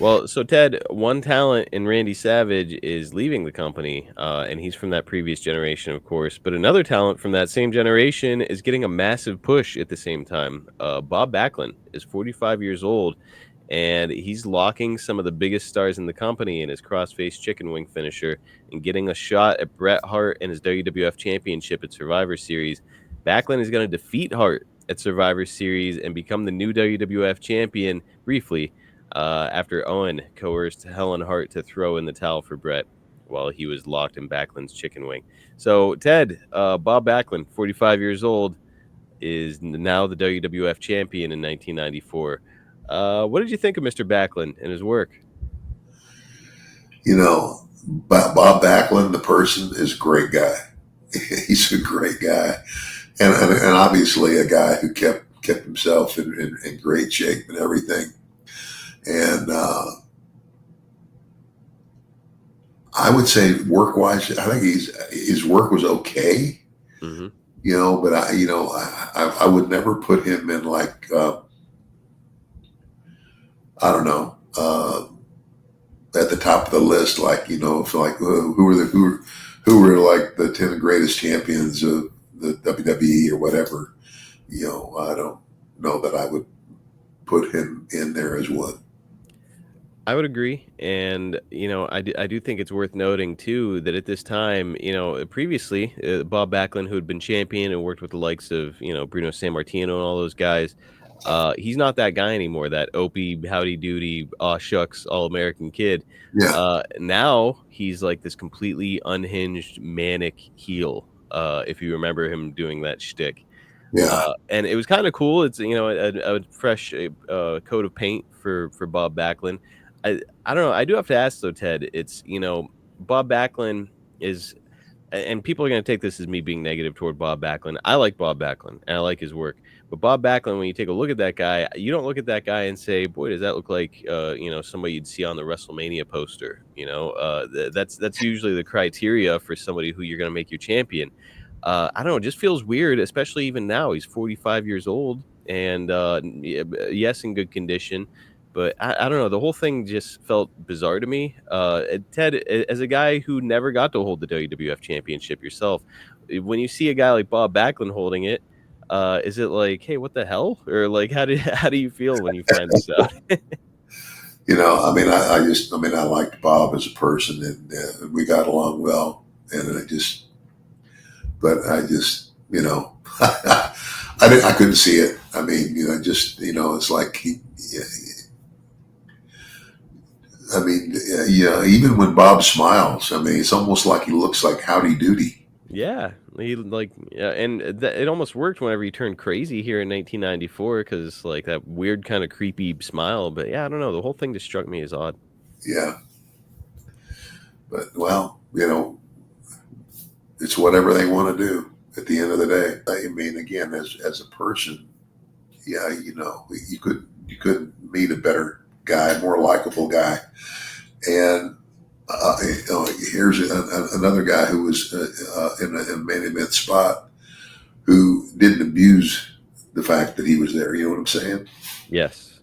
Well, so Ted, one talent in Randy Savage is leaving the company, and he's from that previous generation, of course. But another talent from that same generation is getting a massive push at the same time. Bob Backlund is 45 years old, and he's locking some of the biggest stars in the company in his crossface chicken wing finisher and getting a shot at Bret Hart and his WWF Championship at Survivor Series. Backlund is going to defeat Hart at Survivor Series and become the new WWF champion briefly after Owen coerced Helen Hart to throw in the towel for Brett while he was locked in Backlund's chicken wing. So, Ted, Bob Backlund, 45 years old, is now the WWF champion in 1994. What did you think of Mr. Backlund and his work? You know, Bob Backlund, the person, is a great guy. He's a great guy, and obviously a guy who kept himself in great shape and everything. And I would say work wise, I think his work was okay. Hmm. But I would never put him in like I don't know at the top of the list. Like for like who were like the 10 greatest champions of the WWE or whatever. I don't know that I would put him in there as one. I would agree, and I do think it's worth noting too that at this time, previously Bob Backlund, who had been champion and worked with the likes of Bruno Sammartino and all those guys, he's not that guy anymore. That Opie howdy doody, aw shucks, all American kid. Yeah, Now he's like this completely unhinged manic heel. If you remember him doing that shtick. yeah, And it was kind of cool. It's a fresh coat of paint for Bob Backlund. I don't know. I do have to ask though, Ted. It's Bob Backlund is, and people are going to take this as me being negative toward Bob Backlund. I like Bob Backlund and I like his work, but Bob Backlund, when you take a look at that guy, you don't look at that guy and say, "Boy, does that look like somebody you'd see on the WrestleMania poster." That's usually the criteria for somebody who you're going to make your champion. I don't know, it just feels weird, especially even now. He's 45 years old and yes, in good condition. But I don't know. The whole thing just felt bizarre to me. Ted, as a guy who never got to hold the WWF championship yourself, when you see a guy like Bob Backlund holding it, is it like, hey, what the hell? Or like, how do you feel when you find this out? I mean, I liked Bob as a person, and we got along well. And I couldn't see it. I mean, it's like I mean, even when Bob smiles, I mean, it's almost like he looks like Howdy Doody. Yeah, he like yeah, and it almost worked whenever he turned crazy here in 1994 because like that weird kind of creepy smile. But yeah, I don't know. The whole thing just struck me as odd. Yeah, but well, it's whatever they want to do. At the end of the day, I mean, again, as a person, yeah, you couldn't meet a better guy, more likable guy, and here's another guy who was in a main event spot who didn't abuse the fact that he was there. You know what I'm saying? Yes.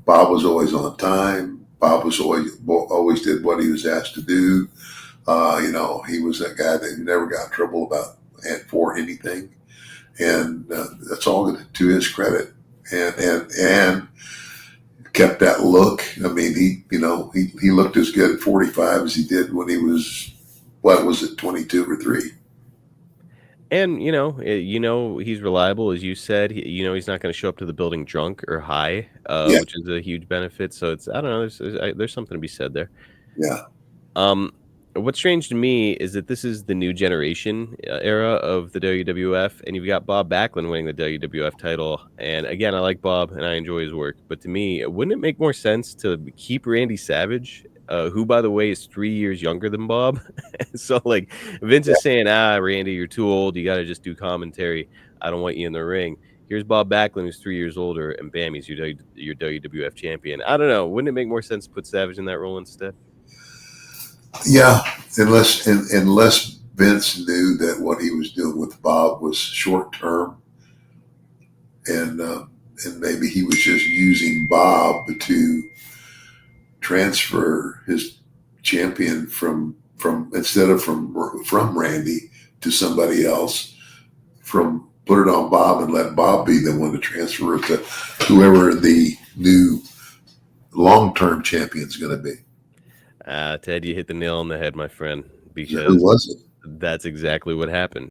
Bob was always on time. Bob was always did what he was asked to do. He was that guy that never got in trouble about and for anything, and that's all to his credit. And kept that look. I mean, he looked as good at 45 as he did when he was what was it, 22 or three. And he's reliable, as you said. He's not going to show up to the building drunk or high, Yeah, which is a huge benefit. So it's I don't know. There's something to be said there. yeah, Um, what's strange to me is that this is the new generation era of the WWF, and you've got Bob Backlund winning the WWF title. And again, I like Bob and I enjoy his work, but to me, wouldn't it make more sense to keep Randy Savage, who, by the way, is 3 years younger than Bob? So, like, Vince yeah, is saying, Randy, you're too old. You got to just do commentary. I don't want you in the ring. Here's Bob Backlund, who's 3 years older, and bam, he's your WWF champion. I don't know. Wouldn't it make more sense to put Savage in that role instead? yeah. Unless Vince knew that what he was doing with Bob was short term, and maybe he was just using Bob to transfer his champion from instead of from Randy to somebody else, from put it on Bob and let Bob be the one to transfer it to whoever the new long-term champion is going to be. Ted, you hit the nail on the head, my friend, Who because was it? that's exactly what happened.